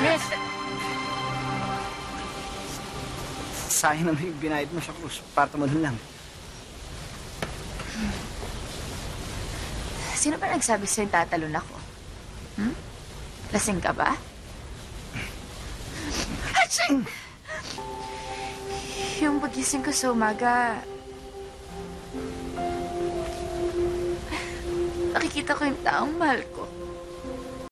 Miss! Sayang naman yung binayad mo sa krus. Parto mo dun lang. Sino ba nagsabi sa'yo tatalon ako? Lasing ka ba? Aching! Yung pagising ko sa umaga, nakikita ko yung taong mahal ko.